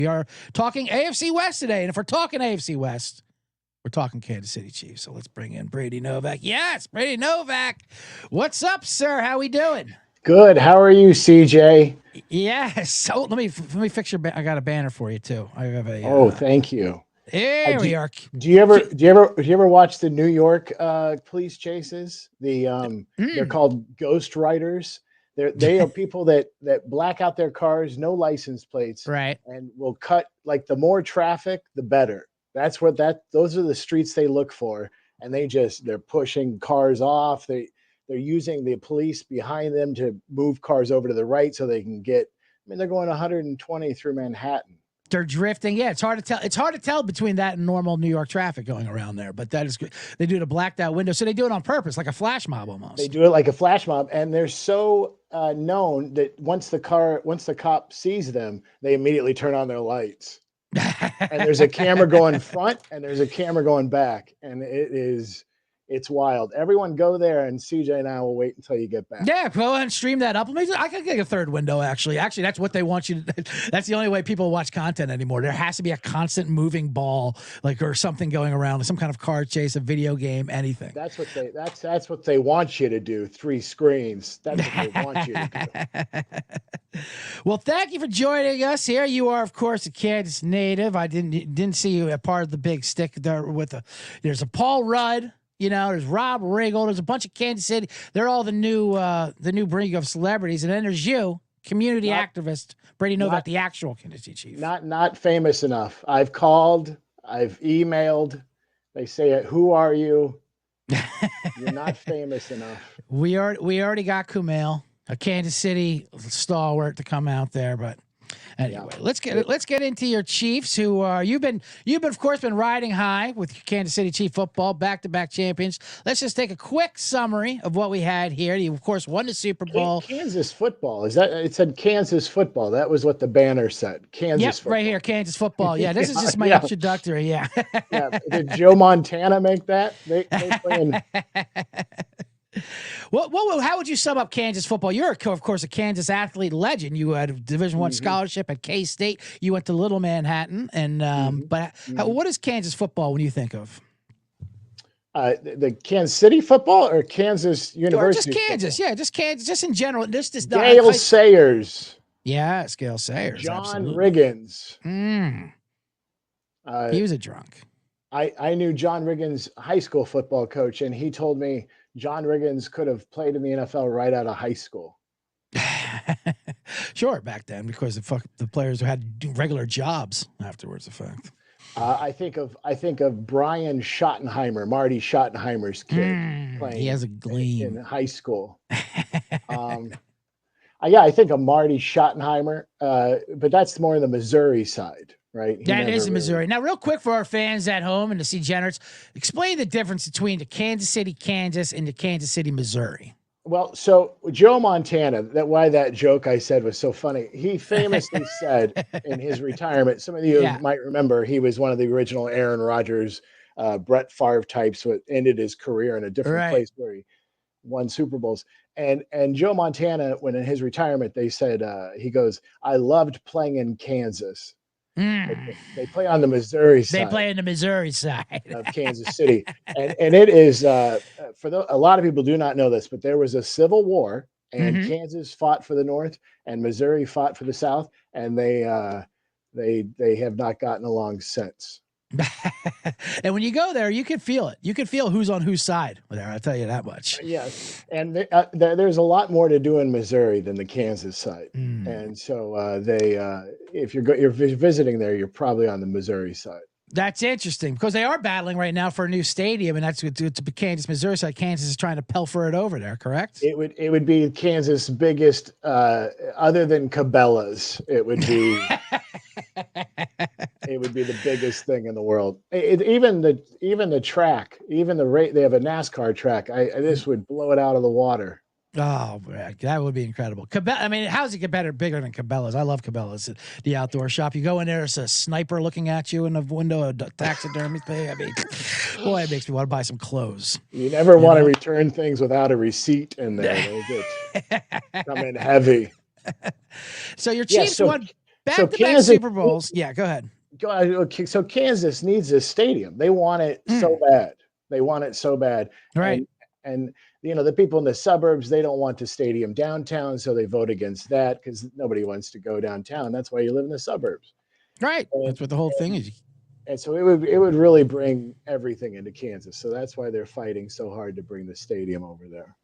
We are talking AFC West today, and if we're talking AFC West, we're talking Kansas City Chiefs. So let's bring in Brady Novak. Yes, Brady Novak. What's up, sir? How we doing? Good. How are you, CJ? Yes. So let me fix your. I got a banner for you too. I have a. Oh, thank you. Here Do, we are. do you ever watch the New York police chases? They're Mm. called ghost riders. They are people that black out their cars, no license plates, Right. and will cut, like, the more traffic, the better. Those are the streets they look for, and they're pushing cars off. They're using the police behind them to move cars over to the right so they can get. I mean, they're going 120 through Manhattan. They're drifting. Yeah, it's hard to tell. It's hard to tell between that and normal New York traffic going around there. But that is good. They do the blacked out window, so they do it on purpose, like a flash mob They almost. do it like a flash mob, and they're so known that once the cop sees them, they immediately turn on their lights. And there's a camera going front, and there's a camera going back, and it's wild. Everyone go there, and CJ and I will wait until you get back. Yeah, go ahead and stream that up. I could get a third window, actually. Actually, that's what they want you to. That's the only way people watch content anymore. There has to be a constant moving ball, like, or something going around, some kind of car chase, a video game, anything. That's what they want you to do. 3 screens. That's what they want you to do. Well, thank you for joining us here. You are, of course, a Kansas native. I didn't see you a part of the big stick there with there's a Paul Rudd. There's Rob Riggle. There's a bunch of Kansas City. They're all the new breed of celebrities. And then there's you, community activist, Brady Novak, the actual Kansas City Chief. Not famous enough. I've called. I've emailed. They say, "Who are you?" You're not famous enough. We already got Kumail, a Kansas City stalwart, to come out there, but. Anyway, let's get into your Chiefs, who you've of course been riding high with Kansas City Chief football, back-to-back champions. Let's just take a quick summary of what we had here. You, of course, won the Super Bowl. Kansas football, it said Kansas football. That was what the banner said. Kansas football. Right here, Kansas football. Yeah, this is just my introductory. Yeah. Yeah. Did Joe Montana make that? They play in. How would you sum up Kansas football? You're, of course, a Kansas athlete legend. You had a Division I scholarship at K-State. You went to Little Manhattan, and what is Kansas football when you think of? The Kansas City football or Kansas University? Or just Kansas, football? Yeah, just Kansas, just in general. This is not Gale Sayers. Yes, Gale Sayers. John absolutely. Riggins. He was a drunk. I knew John Riggins' high school football coach, and he told me John Riggins could have played in the NFL right out of high school. Sure, back then, because the players who had regular jobs afterwards. The fact. I think of Brian Schottenheimer, Marty Schottenheimer's kid, playing. He has a gleam in high school. I think of Marty Schottenheimer, but that's more on the Missouri side. Right. That is in Missouri. Now, real quick for our fans at home and the degenerates, explain the difference between the Kansas City, Kansas, and the Kansas City, Missouri. Well, so Joe Montana, why that joke I said was so funny. He famously said in his retirement, some of you might remember, he was one of the original Aaron Rodgers, Brett Favre types, who ended his career in a different place where he won Super Bowls. And Joe Montana, when in his retirement, they said, he goes, "I loved playing in Kansas." They play on the Missouri side. They play in the Missouri side of Kansas City, and it is a lot of people do not know this, but there was a civil war, and Kansas fought for the North, and Missouri fought for the South, and they have not gotten along since. And when you go there, you can feel it. You can feel who's on whose side there. I'll tell you that much. Yes, and there's a lot more to do in Missouri than the Kansas side, and so if you're visiting there, you're probably on the Missouri side. That's interesting because they are battling right now for a new stadium, and that's to Kansas, Missouri side. Kansas is trying to pilfer it over there, correct? It would be Kansas' biggest, other than Cabela's. It would be. It would be the biggest thing in the world. Even the track, even the rate. They have a NASCAR track. This would blow it out of the water. Oh, that would be incredible. I mean, how does it get bigger than Cabela's? I love Cabela's, the outdoor shop. You go in there, there's a sniper looking at you in the window, a taxidermy thing. I mean, boy, it makes me want to buy some clothes. You never want to return things without a receipt in there. They come in heavy. So your Chiefs won. So Back-to-back Kansas, Super Bowls. Yeah, go ahead. okay, so Kansas needs this stadium. They want it so bad. They want it so bad. Right. And the people in the suburbs, they don't want the stadium downtown, so they vote against that because nobody wants to go downtown. That's why you live in the suburbs. Right. And, That's what the whole thing is. and so it would really bring everything into Kansas. So that's why they're fighting so hard to bring the stadium over there.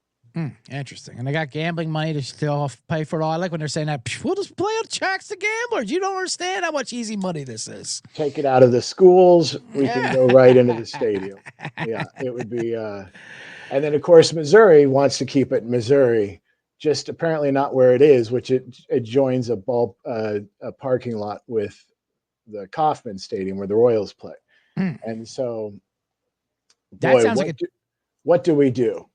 Interesting. And they got gambling money to still pay for it all. I like when they're saying that we'll just play out checks to gamblers. You don't understand how much easy money this is. Take it out of the schools. We can go right into the stadium. Yeah, it would be. And then, of course, Missouri wants to keep it in Missouri, just apparently not where it is, which it joins a parking lot with the Kauffman Stadium where the Royals play. And so, boy, what do we do?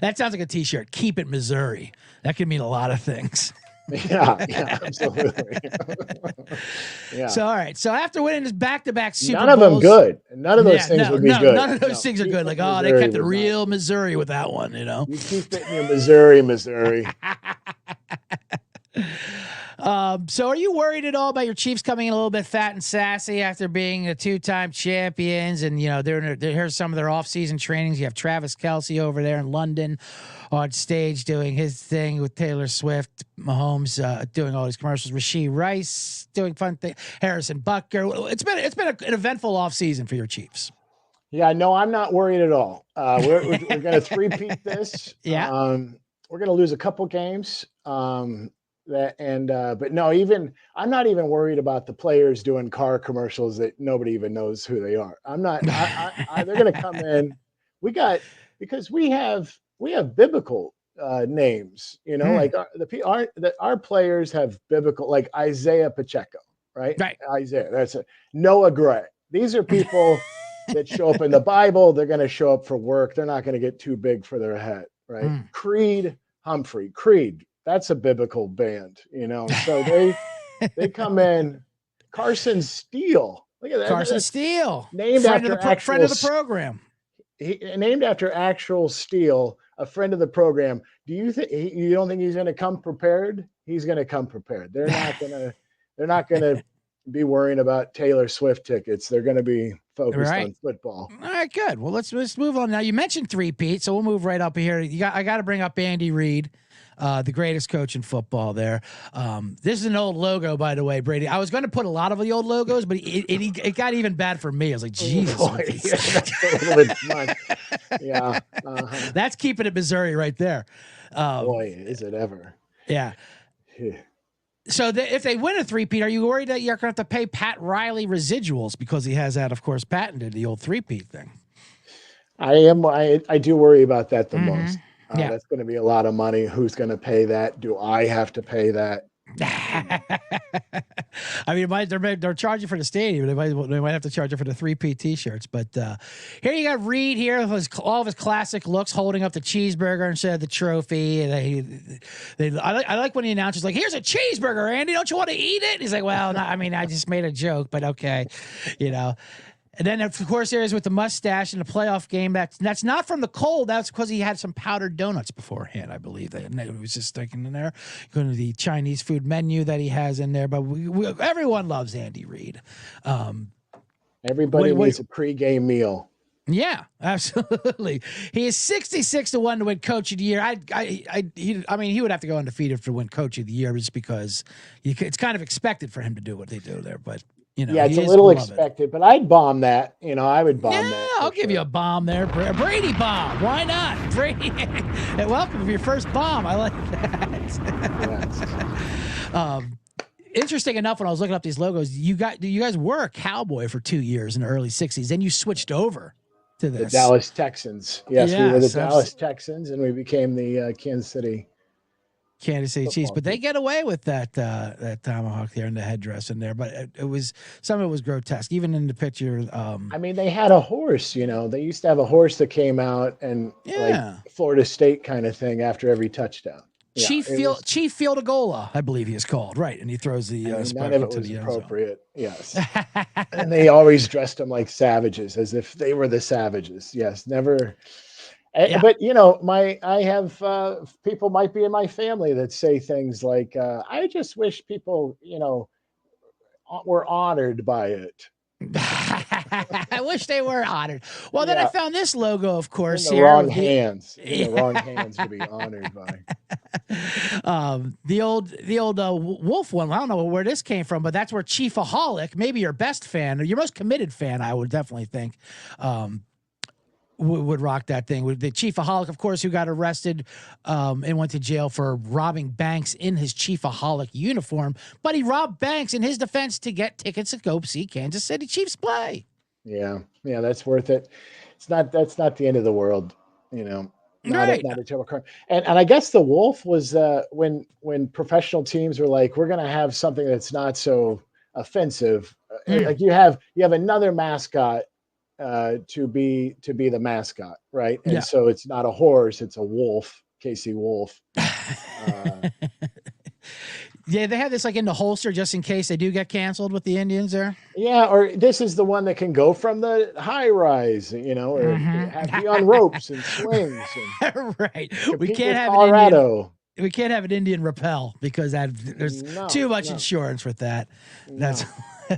That sounds like a T-shirt. Keep it Missouri. That could mean a lot of things. Yeah, absolutely. Yeah. So, all right. So after winning this back-to-back Super Bowls, none of them good. None of those things would be good. None of those things are good. Like, they kept it real Missouri with that one. You keep it in your Missouri. So are you worried at all about your Chiefs coming in a little bit fat and sassy after being the two-time champions? And, here's some of their off-season trainings. You have Travis Kelce over there in London on stage doing his thing with Taylor Swift, Mahomes doing all these commercials, Rashee Rice doing fun things, Harrison Butker. It's been an eventful off-season for your Chiefs. Yeah, no, I'm not worried at all. We're going to three-peat this. Yeah. We're going to lose a couple games. But no, I'm not even worried about the players doing car commercials that nobody even knows who they are. I'm not. They're going to come in. Because we have biblical names. Like our players have biblical, like Isaiah Pacheco, right? Right. Isaiah. That's it. Noah Gray. These are people that show up in the Bible. They're going to show up for work. They're not going to get too big for their head, right? Creed Humphrey. Creed. That's a biblical band, So they come in. Carson Steele. Look at that. Carson Steele, named friend after friend of the program. Named after actual Steele, a friend of the program. Do you think you don't think he's going to come prepared? He's going to come prepared. They're not going to be worrying about Taylor Swift tickets. They're going to be focused on football. All right, good. Well, let's move on now. You mentioned three-peat, so we'll move right up here. I got to bring up Andy Reid. The greatest coach in football there. This is an old logo, by the way, Brady. I was going to put a lot of the old logos, but it got even bad for me. I was like, Jesus. That's a little bit much. Yeah. Uh-huh. That's keeping it Missouri right there. Boy, is it ever. Yeah. So if they win a three-peat, are you worried that you're going to have to pay Pat Riley residuals because he has that, of course, patented the old three-peat thing? I am. I do worry about that the most. That's going to be a lot of money. Who's going to pay that? Do I have to pay that? I mean, they're charging for the stadium. They might have to charge it for the three-peat T-shirts. But here you got Reed here, all of his classic looks, holding up the cheeseburger instead of the trophy. And I like when the announcer's like, "Here's a cheeseburger, Andy. Don't you want to eat it?" And he's like, "Well, no, I mean, I just made a joke, but okay, And then, of course, there's with the mustache in the playoff game. That's not from the cold. That's because he had some powdered donuts beforehand, I believe. And it was just sticking in there. Going to the Chinese food menu that he has in there. But everyone loves Andy Reid. Everybody needs a pregame meal. Yeah, absolutely. He is 66-1 to win Coach of the Year. I mean, he would have to go undefeated to win Coach of the Year just because it's kind of expected for him to do what they do there. But it's a little expected, but I'd bomb that. I would bomb that. Yeah, I'll give you a bomb there. Brady bomb. Why not? Brady. Welcome to your first bomb. I like that. Yes. Interesting enough, when I was looking up these logos, you guys were a Cowboy for 2 years in the early 60s. Then you switched over to this. The Dallas Texans. Yes, we were the Dallas Texans, and we became the Kansas City Chiefs, but they get away with that tomahawk there and the headdress in there. But some of it was grotesque, even in the picture. I mean, they had a horse. They used to have a horse that came out and like Florida State kind of thing after every touchdown. Chief Field-A-Gola, I believe he is called, right? And he throws the none of it was appropriate. Yes, and they always dressed them like savages, as if they were the savages. Yes, never. Yeah. But I have people might be in my family that say things like, "I just wish people, were honored by it." I wish they were honored. Well, then I Yeah, found this logo, of in course, the here wrong of the hands, in the yeah. wrong hands to be honored by. The old wolf one. I don't know where this came from, but that's where Chiefaholic, maybe your best fan or your most committed fan, I would definitely think, um, would rock that thing. With the Chiefaholic, of course, who got arrested and went to jail for robbing banks in his Chiefaholic uniform, but he robbed banks in his defense to get tickets to go see Kansas City Chiefs play. Yeah, yeah, that's worth it. That's not the end of the world, you know. Right. Not a terrible crime. And I guess the wolf was when professional teams were like, we're going to have something that's not so offensive. Mm, Like you have another mascot to be the mascot, right? And yeah. so it's not a horse, it's a wolf, Casey Wolf. Uh, Yeah, they have this like in the holster just in case they do get canceled with the Indians there. Yeah, or this is the one that can go from the high rise, or be on ropes and swings and Right. We compete can't with have an Indian. Colorado. We can't have an Indian repel because there's No, too much no, insurance with that. That's no.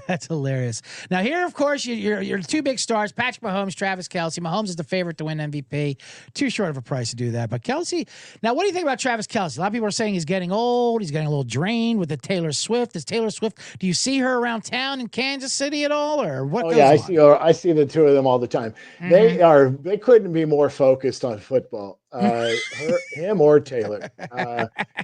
that's hilarious. Now here, of course, you're two big stars: Patrick Mahomes, Travis Kelce. Mahomes is the favorite to win MVP. Too short of a price to do that, but Kelce. Now, what do you think about Travis Kelce? A lot of people are saying he's getting old. He's getting a little drained with the Taylor Swift. Is Taylor Swift? Do you see her around town in Kansas City at all, or what Oh yeah, goes I on? see. I see the two of them all the time. Mm-hmm. They couldn't be more focused on football. Him or Taylor.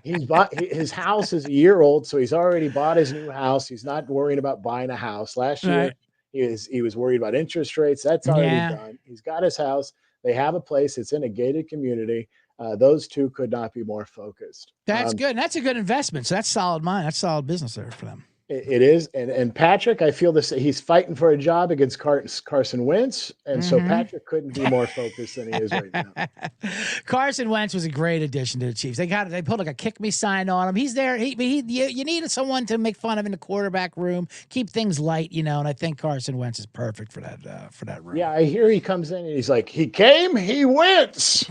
His house is a year old, so he's already bought his new house. He's not worrying about buying a house. Last Right. year, he was worried about interest rates. That's already Yeah. done. He's got his house. They have a place. It's in a gated community. Those two could not be more focused. That's good. And that's a good investment. So that's solid money. That's solid business there for them. It is, and Patrick, I feel this. He's fighting for a job against Carson Wentz, and so Mm-hmm. Patrick couldn't be more focused than he is right now. Carson Wentz was a great addition to the Chiefs. They put like a kick me sign on him. He's there. You needed someone to make fun of in the quarterback room, keep things light, and I think Carson Wentz is perfect for that room. Yeah, I hear he comes in and he's like, he came, he wins.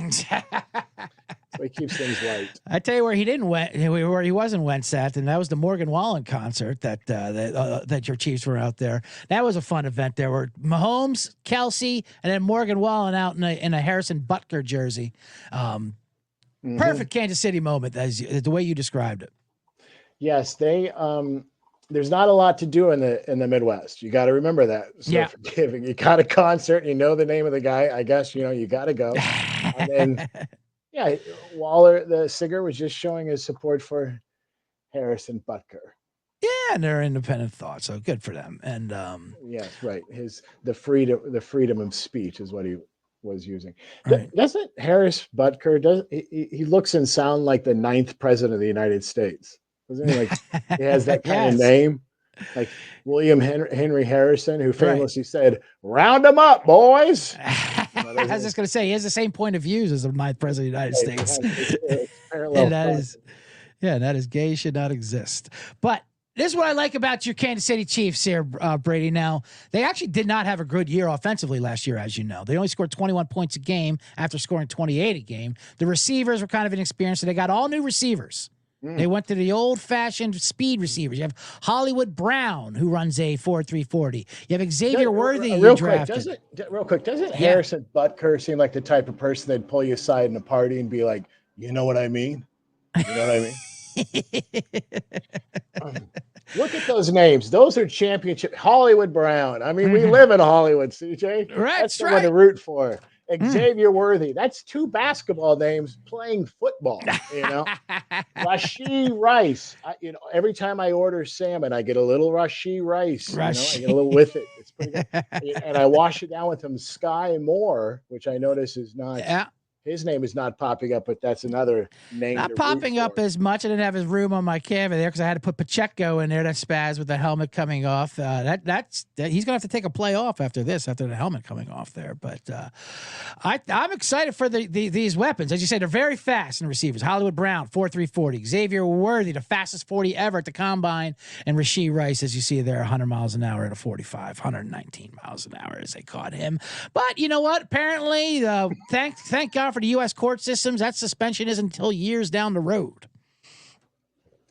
So he keeps things light. I tell you where he didn't where he wasn't Wentz at, and that was the Morgan Wallen concert that your Chiefs were out there. That was a fun event. There were Mahomes, Kelce, and then Morgan Wallen out in a Harrison Butker jersey. Perfect Kansas City moment, as the way you described it. Yes, there's not a lot to do in the Midwest. You got to remember that. So Yeah. forgiving. You got a concert, you know the name of the guy. I guess you got to go. And then yeah, Waller, the singer, was just showing his support for Harrison Butker. Yeah, and they're independent thoughts, so good for them. And Yes, right. The freedom of speech is what he was using. right. Doesn't Harris Butker he looks and sound like the ninth president of the United States? Doesn't he? Like he has that kind of Yes. name, like William Henry Harrison, who Right. famously said, "Round them up, boys." I was just going to say he has the same point of views as the ninth president of the United States. It's parallel And that thought. is, yeah, that is gay should not exist. But this is what I like about your Kansas City Chiefs here, Brady. Now, they actually did not have a good year offensively last year, as you know. They only scored 21 points a game after scoring 28 a game. The receivers were kind of inexperienced, so they got all new receivers. They went to the old-fashioned speed receivers. You have Hollywood Brown, who runs a 4.3 40. You have Xavier Worthy, you drafted. Real quick, doesn't Yeah. Harrison Butker seem like the type of person that'd pull you aside in a party and be like, you know what I mean? You know what I mean? Look at those names. Those are championship. Hollywood Brown. I mean, we live in Hollywood, CJ. Right, That's the right. one to root for. Xavier Worthy. That's two basketball names playing football. Rashi Rice. Every time I order salmon, I get a little Rashi Rice. I get a little with it. It's pretty good. And I wash it down with some Sky Moore, which I notice is not. Yeah. His name is not popping up, but that's another name. Not popping up as much. I didn't have his room on my camera there because I had to put Pacheco in there to spaz with the helmet coming off. He's gonna have to take a play off after this, after the helmet coming off there. But I'm excited for these weapons. As you say, they're very fast in receivers. Hollywood Brown, 4.3 40. Xavier Worthy, the fastest 40 ever at the combine, and Rasheed Rice, as you see there, 100 miles an hour at a 45, 119 miles an hour as they caught him. But you know what? Apparently, thank God out for the U.S. court systems, that suspension is until years down the road.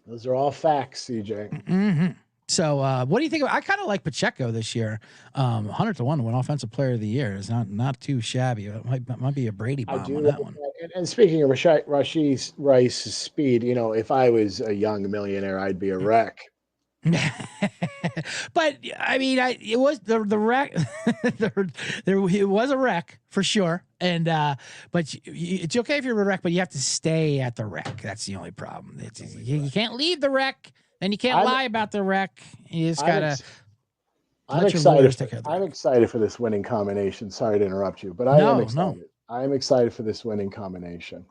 Those are all facts, CJ. Mm-hmm. So, what do you think? I kind of like Pacheco this year. 100 to 1 to win Offensive Player of the Year is not too shabby. It might be a Brady I bomb do on like that one. that. And speaking of Rashid Rice's speed, if I was a young millionaire, I'd be a wreck. But I mean, it was the wreck. It was a wreck for sure. And but it's okay if you're a wreck, but you have to stay at the wreck. That's the only problem. You can't leave the wreck, and you can't lie about the wreck. You just gotta let your lawyers take care of the wreck. I'm excited for this winning combination. Sorry to interrupt you, but I am excited. No. I am excited for this winning combination.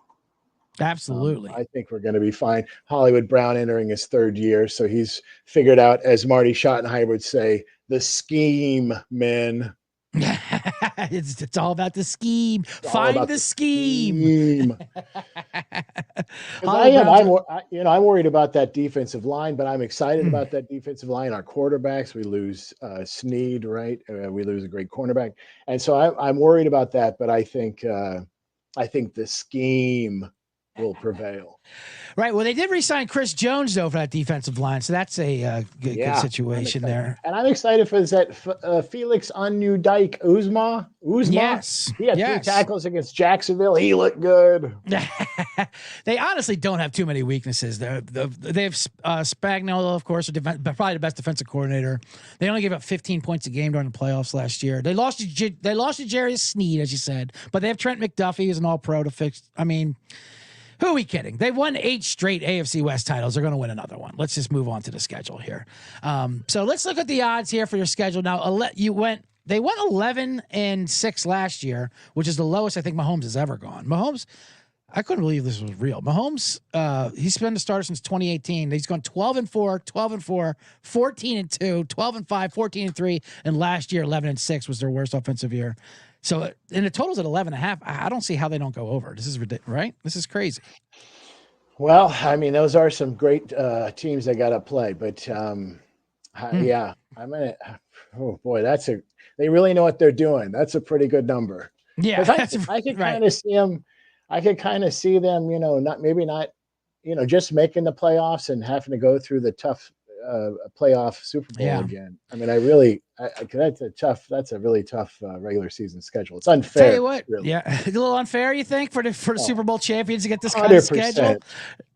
Absolutely. I think we're going to be fine. Hollywood Brown entering his third year, so he's figured out, as Marty Schottenheimer would say, the scheme, men. It's all about the scheme. Find the scheme. I'm worried about that defensive line, but I'm excited about that defensive line. Our quarterbacks, we lose Snead, right? We lose a great cornerback, and so I'm worried about that. But I think the scheme will prevail. Right. Well, they did re-sign Chris Jones though for that defensive line, so that's a good situation there. And I'm excited for that Felix Onudike Uzma. Yes, he had 3 tackles against Jacksonville. He looked good. They honestly don't have too many weaknesses. They have Spagnuolo, of course, probably the best defensive coordinator. They only gave up 15 points a game during the playoffs last year. They lost to Jarius Sneed, as you said, but they have Trent McDuffie, who's an All-Pro to fix. I mean, who are we kidding? They won 8 straight AFC West titles. They're going to win another one. Let's just move on to the schedule here. So let's look at the odds here for your schedule. Now, they won 11-6 last year, which is the lowest I think Mahomes has ever gone. Mahomes, I couldn't believe this was real. Mahomes, he's been the starter since 2018. He's gone 12-4, 12-4, 14-2, 12-5, 14-3, and last year 11-6 was their worst offensive year. So, and the total's at 11.5. I don't see how they don't go over. This is ridiculous, right? This is crazy. Well, I mean, those are some great teams that got to play, but yeah, I'm gonna. Oh boy, they really know what they're doing. That's a pretty good number. Yeah, I can kind of see them. I could kind of see them, not, just making the playoffs and having to go through the tough playoff Super Bowl again. I mean, that's a really tough regular season schedule. It's unfair. Tell you what, really. Yeah, a little unfair, you think, for the Super Bowl champions to get this kind of schedule? 100%.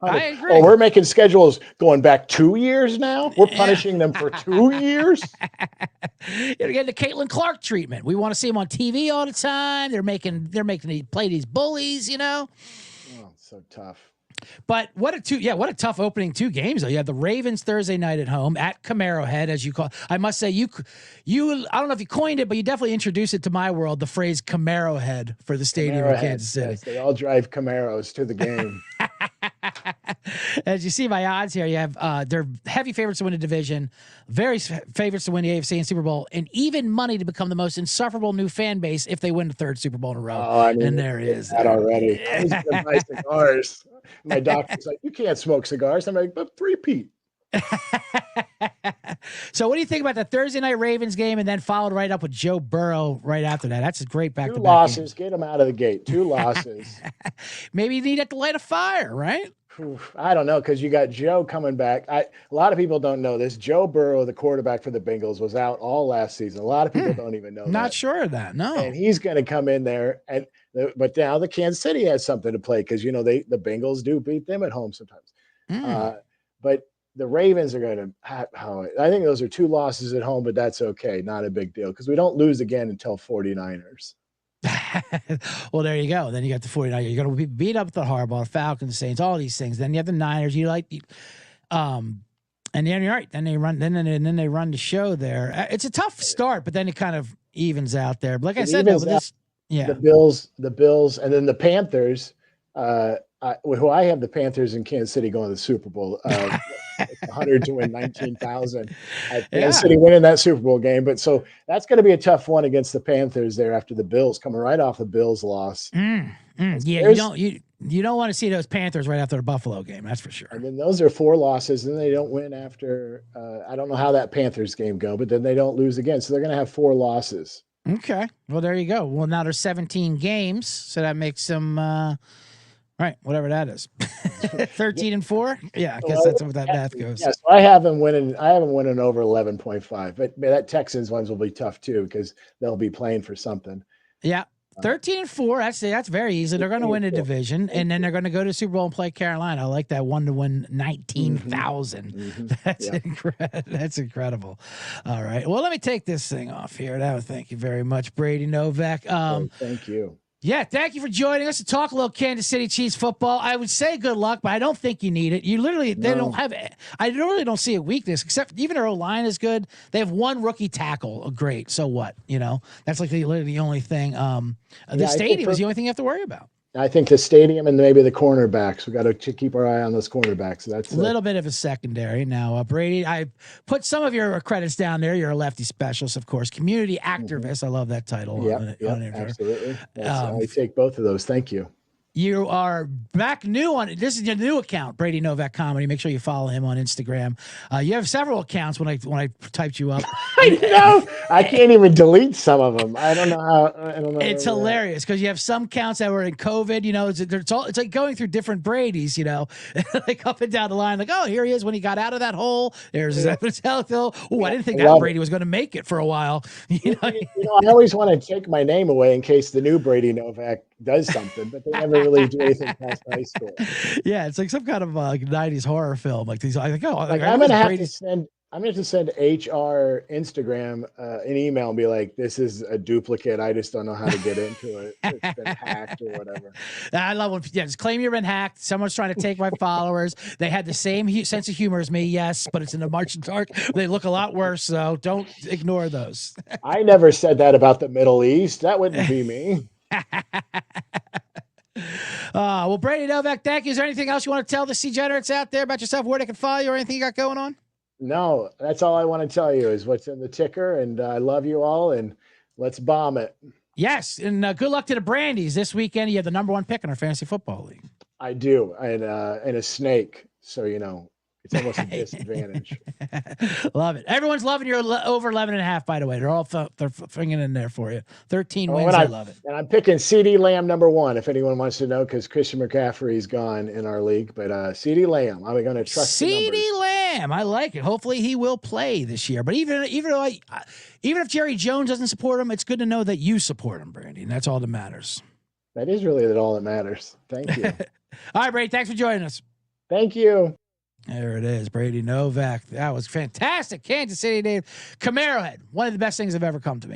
I agree. Oh, we're making schedules going back 2 years now. We're punishing them for 2 years. You're getting the Caitlin Clark treatment. We want to see them on TV all the time. They're making play these bullies, Oh, it's so tough. But what a tough opening 2 games though. You have the Ravens Thursday night at home at Camaro Head, as you call. I must say you I don't know if you coined it, but you definitely introduced it to my world, the phrase Camaro Head for the stadium in Kansas City. Yes, they all drive Camaros to the game. As you see my odds here, you have they're heavy favorites to win the division, very favorites to win the AFC and Super Bowl, and even money to become the most insufferable new fan base if they win the 3rd Super Bowl in a row. Oh, I mean, and there it is. That already. I was going to buy cigars. My doctor's like, you can't smoke cigars. I'm like, but 3-peat. So what do you think about the Thursday night Ravens game and then followed right up with Joe Burrow right after that? That's a great back-to-back 2 losses. game. Get them out of the gate. 2 losses. Maybe you need to light a fire, right? I don't know, because you got Joe coming back. A lot of people don't know this. Joe Burrow, the quarterback for the Bengals, was out all last season. A lot of people don't even know that. Not sure of that, no. And he's going to come in there. But now the Kansas City has something to play because, the Bengals do beat them at home sometimes. But the Ravens are going to I think those are 2 losses at home, but that's okay. Not a big deal because we don't lose again until 49ers. Well, there you go. Then you got the 49ers. You're going to be beat up with the Harbaugh, Falcons, Saints, all these things. Then you have the Niners. And then you're right. Then they run. Then they run the show there. It's a tough start, but then it kind of evens out there. But like I said, the Bills, and then the Panthers. Who I have the Panthers in Kansas City going to the Super Bowl. 100 to win 19,000. Kansas City winning that Super Bowl game. But so that's going to be a tough one against the Panthers there after the Bills coming right off the Bills loss. Yeah, you don't want to see those Panthers right after the Buffalo game. That's for sure. And then those are 4 losses, and they don't win after. I don't know how that Panthers game go, but then they don't lose again. So they're going to have 4 losses. Okay. Well, there you go. Well, now there's 17 games, so that makes them right, whatever that is. 13-4. Yeah, I guess Well, that's what that math goes. yeah, so I have them winning. I have them winning over 11.5, but that Texans ones will be tough too because they'll be playing for something. Yeah. 13-4. That's very easy. They're going to win a 13-4. division, and then they're going to go to Super Bowl and play Carolina. I like that one to win 19,000. That's That's incredible. All right. Well, let me take this thing off here. Thank you very much, Brady Novak. Thank you. Yeah, thank you for joining us to talk a little Kansas City Chiefs football. I would say good luck, but I don't think you need it. You literally, they don't have, I really don't see a weakness, except even their O-line is good. They have one rookie tackle. Great. So what? That's like literally the only thing. The stadium is the only thing you have to worry about. I think the stadium and maybe the cornerbacks. We got to keep our eye on those cornerbacks. So that's a little bit of a secondary. Now, Brady, I put some of your credits down there. You're a lefty specialist, of course. Community activist. I love that title. Yeah, absolutely. I take both of those. Thank you. You are back new on this is your new account, Brady Novak Comedy. Make sure you follow him on Instagram. You have several accounts when I typed you up. I know. I can't even delete some of them. I don't know how. I don't know. It's hilarious because you have some counts that were in COVID. It's like going through different Brady's. Like up and down the line. Like, oh, here he is when he got out of that hole. There's his Hill. Oh, I didn't think that Brady was going to make it for a while. I always want to take my name away in case the new Brady Novak does something, but they never really do anything past high school. Yeah, it's like some kind of 90s horror film. Like these, I'm gonna have to send. I'm going to send HR Instagram an email and be like, "This is a duplicate. I just don't know how to get into it. It's been hacked or whatever." I love when just claim you've been hacked. Someone's trying to take my followers. They had the same sense of humor as me, yes, but it's in the March and dark. They look a lot worse, so don't ignore those. I never said that about the Middle East. That wouldn't be me. Well, Brady Novak, thank you. Is there anything else you want to tell the degenerates out there about yourself, where they can follow you, or anything you got going on? No, that's all I want to tell you is what's in the ticker, and I love you all, and let's bomb it. Yes, and good luck to the Brandies this weekend. You have the #1 pick in our fantasy football league. I do, and a snake, so it's almost a disadvantage. Love it. Everyone's loving your over 11.5, by the way. They're all they're fingering in there for you. 13 wins. I love it. And I'm picking CeeDee Lamb #1 if anyone wants to know, because Christian McCaffrey's gone in our league. But CeeDee Lamb, I'm going to trust CeeDee Lamb. I like it. Hopefully he will play this year. But even if Jerry Jones doesn't support him, it's good to know that you support him, Brandy. And that's all that matters. That is really all that matters. Thank you. All right, Brady. Thanks for joining us. Thank you. There it is, Brady Novak. That was fantastic. Kansas City native Camaro head. One of the best things that have ever come to me.